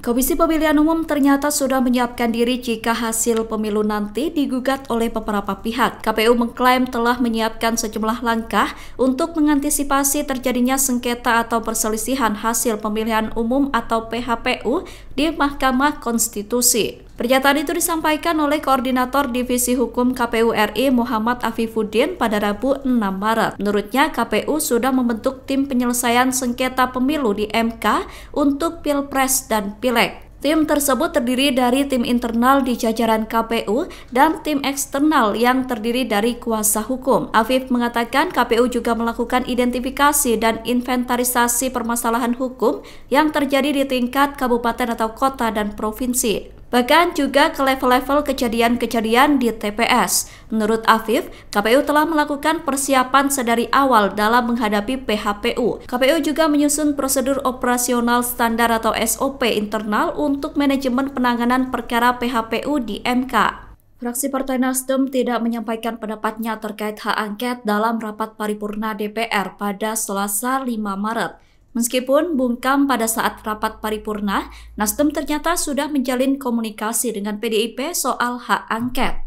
Komisi Pemilihan Umum ternyata sudah menyiapkan diri jika hasil pemilu nanti digugat oleh beberapa pihak. KPU mengklaim telah menyiapkan sejumlah langkah untuk mengantisipasi terjadinya sengketa atau perselisihan hasil pemilihan umum atau PHPU di Mahkamah Konstitusi. Pernyataan itu disampaikan oleh Koordinator Divisi Hukum KPU RI Muhammad Afifuddin pada Rabu 6 Maret. Menurutnya, KPU sudah membentuk tim penyelesaian sengketa pemilu di MK untuk Pilpres dan Pileg. Tim tersebut terdiri dari tim internal di jajaran KPU dan tim eksternal yang terdiri dari kuasa hukum. Afif mengatakan KPU juga melakukan identifikasi dan inventarisasi permasalahan hukum yang terjadi di tingkat kabupaten atau kota dan provinsi. Bahkan juga ke level-level kejadian-kejadian di TPS. Menurut Afif, KPU telah melakukan persiapan sedari awal dalam menghadapi PHPU. KPU juga menyusun prosedur operasional standar atau SOP internal untuk manajemen penanganan perkara PHPU di MK. Fraksi Partai Nasdem tidak menyampaikan pendapatnya terkait hak angket dalam rapat paripurna DPR pada Selasa 5 Maret. Meskipun bungkam pada saat rapat paripurna, Nasdem ternyata sudah menjalin komunikasi dengan PDIP soal hak angket.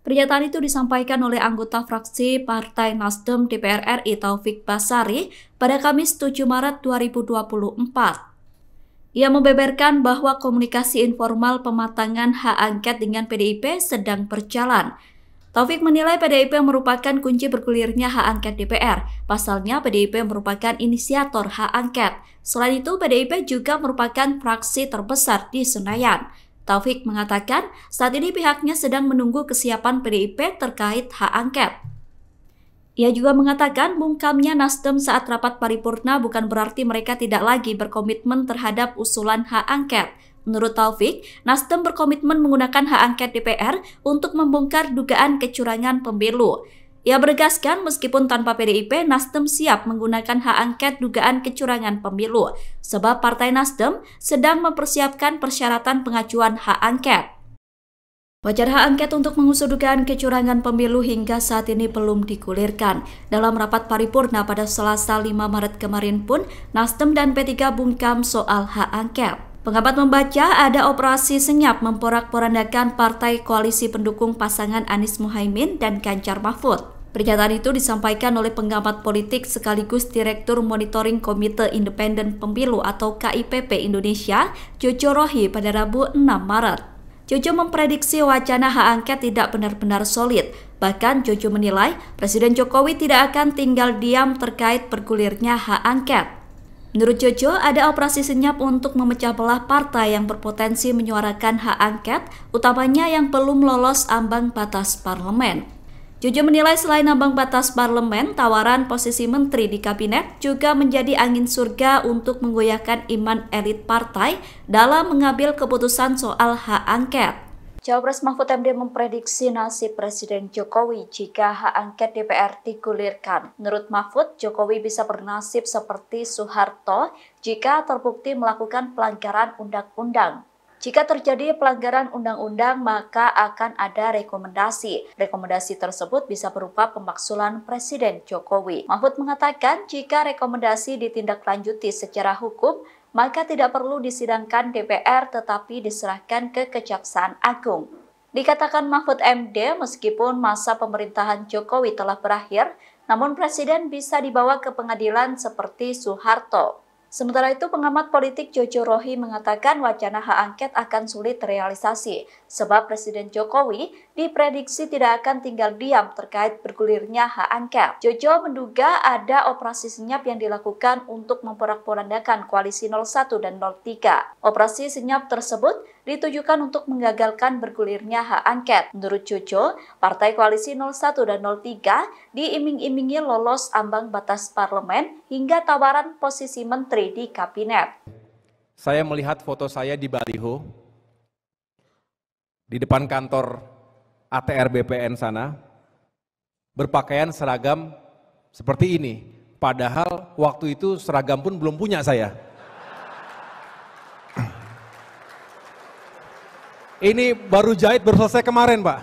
Pernyataan itu disampaikan oleh anggota fraksi Partai Nasdem DPR RI Taufik Basari pada Kamis 7 Maret 2024. Ia membeberkan bahwa komunikasi informal pematangan hak angket dengan PDIP sedang berjalan. Taufik menilai PDIP merupakan kunci bergulirnya hak angket DPR. Pasalnya, PDIP merupakan inisiator hak angket. Selain itu, PDIP juga merupakan fraksi terbesar di Senayan. Taufik mengatakan saat ini pihaknya sedang menunggu kesiapan PDIP terkait hak angket. Ia juga mengatakan bungkamnya Nasdem saat rapat paripurna bukan berarti mereka tidak lagi berkomitmen terhadap usulan hak angket. Menurut Taufik, Nasdem berkomitmen menggunakan hak angket DPR untuk membongkar dugaan kecurangan pemilu. Ia menegaskan meskipun tanpa PDIP, Nasdem siap menggunakan hak angket dugaan kecurangan pemilu, sebab Partai Nasdem sedang mempersiapkan persyaratan pengajuan hak angket. Wacana hak angket untuk mengusut dugaan kecurangan pemilu hingga saat ini belum digulirkan. Dalam rapat paripurna pada Selasa 5 Maret kemarin pun, Nasdem dan P3 bungkam soal hak angket. Pengamat membaca ada operasi senyap memporak-porandakan partai koalisi pendukung pasangan Anies Muhaimin dan Ganjar Mahfud. Pernyataan itu disampaikan oleh pengamat politik sekaligus Direktur Monitoring Komite Independen Pemilu atau KIPP Indonesia, Jojo Rohi pada Rabu 6 Maret. Jojo memprediksi wacana hak angket tidak benar-benar solid. Bahkan Jojo menilai Presiden Jokowi tidak akan tinggal diam terkait bergulirnya hak angket. Menurut Jojo, ada operasi senyap untuk memecah belah partai yang berpotensi menyuarakan hak angket, utamanya yang belum lolos ambang batas parlemen. Jojo menilai selain ambang batas parlemen, tawaran posisi menteri di kabinet juga menjadi angin surga untuk menggoyahkan iman elit partai dalam mengambil keputusan soal hak angket. Cawapres Mahfud MD memprediksi nasib Presiden Jokowi jika hak angket DPR digulirkan. Menurut Mahfud, Jokowi bisa bernasib seperti Soeharto jika terbukti melakukan pelanggaran undang-undang. Jika terjadi pelanggaran undang-undang, maka akan ada rekomendasi. Rekomendasi tersebut bisa berupa pemaksulan Presiden Jokowi. Mahfud mengatakan jika rekomendasi ditindaklanjuti secara hukum, maka tidak perlu disidangkan DPR tetapi diserahkan ke Kejaksaan Agung. Dikatakan Mahfud MD, meskipun masa pemerintahan Jokowi telah berakhir, namun Presiden bisa dibawa ke pengadilan seperti Soeharto. Sementara itu, pengamat politik Jojo Rohi mengatakan wacana hak angket akan sulit terrealisasi, sebab Presiden Jokowi diprediksi tidak akan tinggal diam terkait bergulirnya hak angket. Jojo menduga ada operasi senyap yang dilakukan untuk memporak-porandakan koalisi 01 dan 03. Operasi senyap tersebut ditujukan untuk menggagalkan bergulirnya hak angket. Menurut Jojo, partai koalisi 01 dan 03 diiming-imingi lolos ambang batas parlemen hingga tawaran posisi menteri di kabinet. Saya melihat foto saya di baliho di depan kantor ATR BPN sana, berpakaian seragam seperti ini. Padahal waktu itu seragam pun belum punya saya. Ini baru jahit, baru selesai kemarin Pak.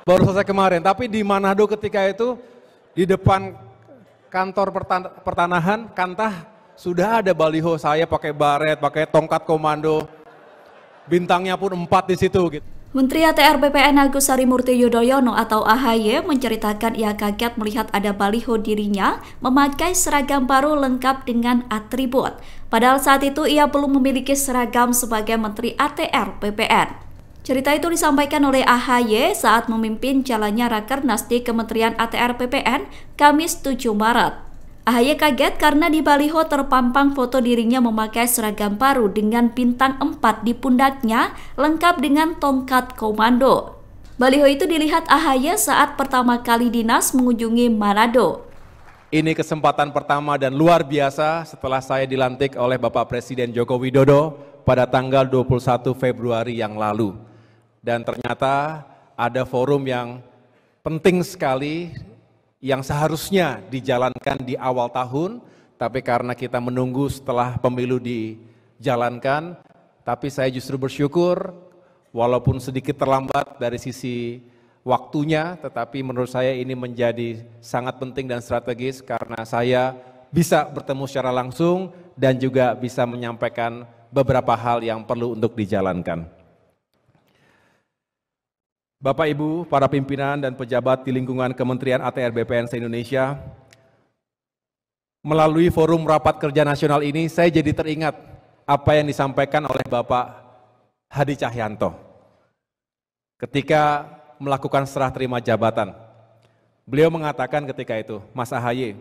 Baru selesai kemarin, tapi di Manado ketika itu, di depan kantor pertanahan, Kantah, sudah ada baliho saya pakai baret, pakai tongkat komando. bintangnya pun 4 di situ gitu. Menteri ATR BPN Agus Harimurti Yudhoyono atau AHY menceritakan ia kaget melihat ada baliho dirinya memakai seragam baru lengkap dengan atribut. Padahal saat itu ia belum memiliki seragam sebagai Menteri ATR BPN. Cerita itu disampaikan oleh AHY saat memimpin jalannya Rakernas di Kementerian ATR BPN Kamis 7 Maret. AHY kaget karena di baliho terpampang foto dirinya memakai seragam baru dengan bintang 4 di pundaknya lengkap dengan tongkat komando. Baliho itu dilihat AHY saat pertama kali dinas mengunjungi Manado. Ini kesempatan pertama dan luar biasa setelah saya dilantik oleh Bapak Presiden Joko Widodo pada tanggal 21 Februari yang lalu. Dan ternyata ada forum yang penting sekali yang seharusnya dijalankan di awal tahun, tapi karena kita menunggu setelah pemilu dijalankan, tapi saya justru bersyukur walaupun sedikit terlambat dari sisi waktunya, tetapi menurut saya ini menjadi sangat penting dan strategis karena saya bisa bertemu secara langsung dan juga bisa menyampaikan beberapa hal yang perlu untuk dijalankan. Bapak Ibu, para pimpinan dan pejabat di lingkungan Kementerian ATR BPN se-Indonesia, melalui forum rapat kerja nasional ini, saya jadi teringat apa yang disampaikan oleh Bapak Hadi Cahyanto ketika melakukan serah terima jabatan. Beliau mengatakan ketika itu, Mas AHY,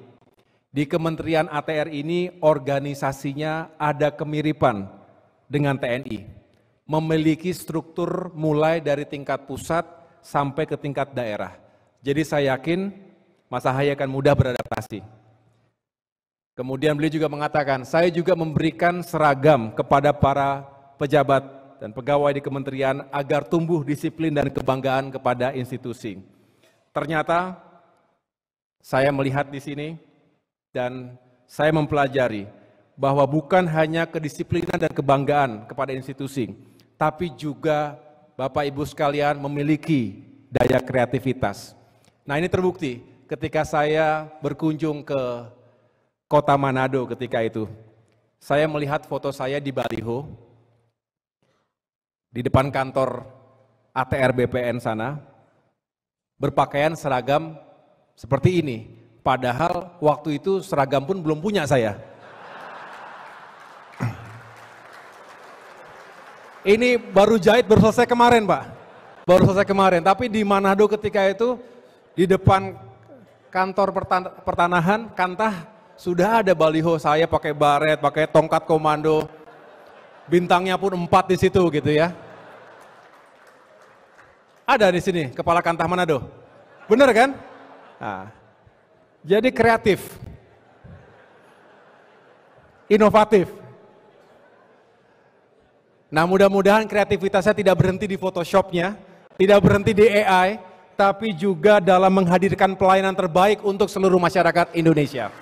di Kementerian ATR ini organisasinya ada kemiripan dengan TNI. Memiliki struktur mulai dari tingkat pusat sampai ke tingkat daerah. Jadi saya yakin Mas AHY akan mudah beradaptasi. Kemudian beliau juga mengatakan, saya juga memberikan seragam kepada para pejabat dan pegawai di kementerian agar tumbuh disiplin dan kebanggaan kepada institusi. Ternyata saya melihat di sini dan saya mempelajari bahwa bukan hanya kedisiplinan dan kebanggaan kepada institusi, tapi juga Bapak Ibu sekalian memiliki daya kreativitas. Nah, ini terbukti ketika saya berkunjung ke kota Manado ketika itu. Saya melihat foto saya di baliho, di depan kantor ATR BPN sana, berpakaian seragam seperti ini. Padahal waktu itu seragam pun belum punya saya. Ini baru jahit, baru selesai kemarin Pak. Baru selesai kemarin, tapi di Manado ketika itu, di depan kantor pertanahan, Kantah, sudah ada baliho saya pakai baret, pakai tongkat komando, bintangnya pun 4 di situ gitu ya. Ada di sini, Kepala Kantah Manado. Bener kan? Nah, jadi kreatif, inovatif. Nah, mudah-mudahan kreativitasnya tidak berhenti di Photoshop-nya, tidak berhenti di AI, tapi juga dalam menghadirkan pelayanan terbaik untuk seluruh masyarakat Indonesia.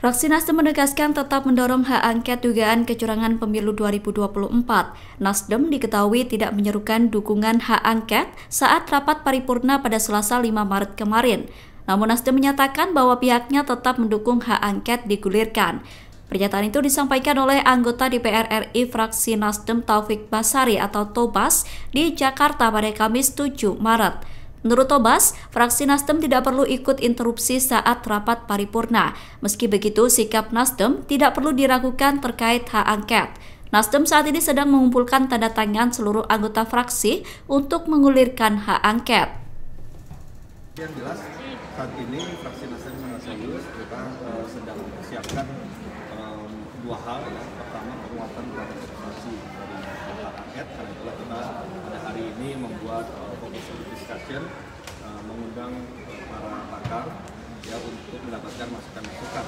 Fraksi Nasdem menegaskan tetap mendorong hak angket dugaan kecurangan pemilu 2024. Nasdem diketahui tidak menyerukan dukungan hak angket saat rapat paripurna pada Selasa 5 Maret kemarin. Namun Nasdem menyatakan bahwa pihaknya tetap mendukung hak angket digulirkan. Pernyataan itu disampaikan oleh anggota DPR RI fraksi Nasdem Taufik Basari atau Tobas di Jakarta pada Kamis 7 Maret. Menurut Tobas, fraksi Nasdem tidak perlu ikut interupsi saat rapat paripurna. Meski begitu, sikap Nasdem tidak perlu diragukan terkait hak angket. Nasdem saat ini sedang mengumpulkan tanda tangan seluruh anggota fraksi untuk mengulirkan hak angket. Yang jelas, saat ini fraksi Nasdem merasa serius, kita sedang mempersiapkan dua hal. Pertama, penguatan partisipasi dari hak angket, karena itulah kita pada hari ini membuat focus discussion, mengundang para pakar ya untuk mendapatkan masukan-masukan.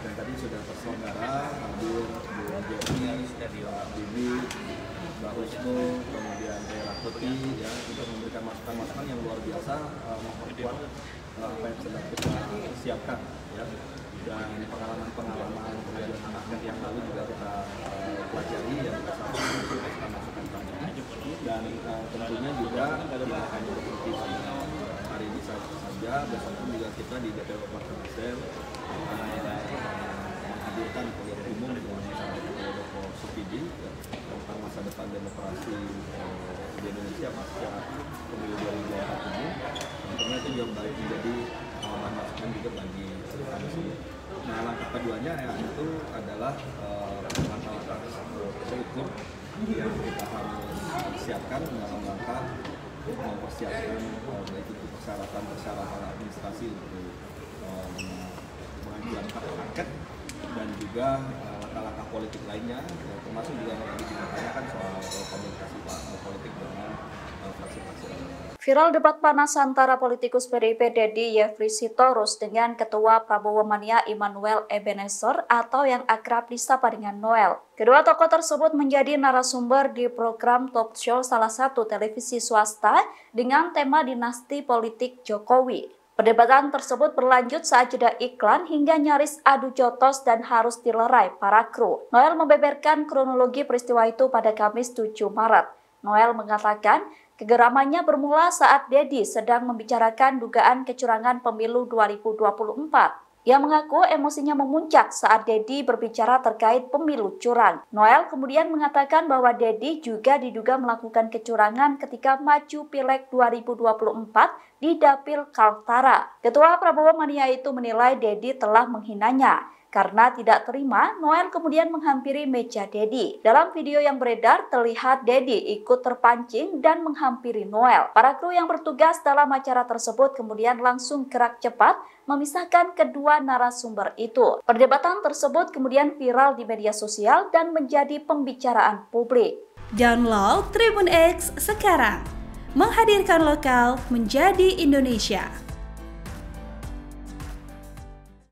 Dan tadi sudah terselenggara hadir Bu Jepri, Bibi, Mbak Wisnu, kemudian Daerah Putih ya, untuk memberikan masukan-masukan yang luar biasa memperkuat apa yang sedang kita siapkan ya. Dan pengalaman-pengalaman pengajuan hak angket yang lalu juga kita pelajari ya, masukan-masukan banyak. Dan tentunya juga tidak hanya seperti hari ini saja, besok pun juga kita di DPR Partai Nasdem menghadirkan kuliah umum dengan Subsidi tentang masa depan demokrasi di Indonesia pasca pemilu 2024 ini. Tentunya itu juga menjadi masukan juga bagi kami. Nah, langkah keduanya itu adalah langkah-langkah hukum yang kita harus siapkan dalam rangka mempersiapkan baik itu persyaratan administrasi untuk mengajukan hak angket dan juga langkah-langkah politik lainnya, termasuk juga yang tadi ditanyakan soal komunikasi politik dengan fraksi-fraksi lainnya. Viral debat panas antara politikus PDIP Deddy Yefri Sitorus dengan Ketua Prabowo Mania Immanuel Ebenezer atau yang akrab disapa dengan Noel. Kedua tokoh tersebut menjadi narasumber di program talk show salah satu televisi swasta dengan tema dinasti politik Jokowi. Perdebatan tersebut berlanjut saat jeda iklan hingga nyaris adu jotos dan harus dilerai para kru. Noel membeberkan kronologi peristiwa itu pada Kamis 7 Maret. Noel mengatakan kegeramannya bermula saat Deddy sedang membicarakan dugaan kecurangan pemilu 2024. Ia mengaku emosinya memuncak saat Deddy berbicara terkait pemilu curang. Noel kemudian mengatakan bahwa Deddy juga diduga melakukan kecurangan ketika maju Pileg 2024 di Dapil Kaltara. Ketua Prabowo Mania itu menilai Deddy telah menghinanya. Karena tidak terima, Noel kemudian menghampiri meja Deddy. Dalam video yang beredar, terlihat Deddy ikut terpancing dan menghampiri Noel. Para kru yang bertugas dalam acara tersebut kemudian langsung gerak cepat memisahkan kedua narasumber itu. Perdebatan tersebut kemudian viral di media sosial dan menjadi pembicaraan publik. Download Tribun X sekarang, menghadirkan lokal menjadi Indonesia.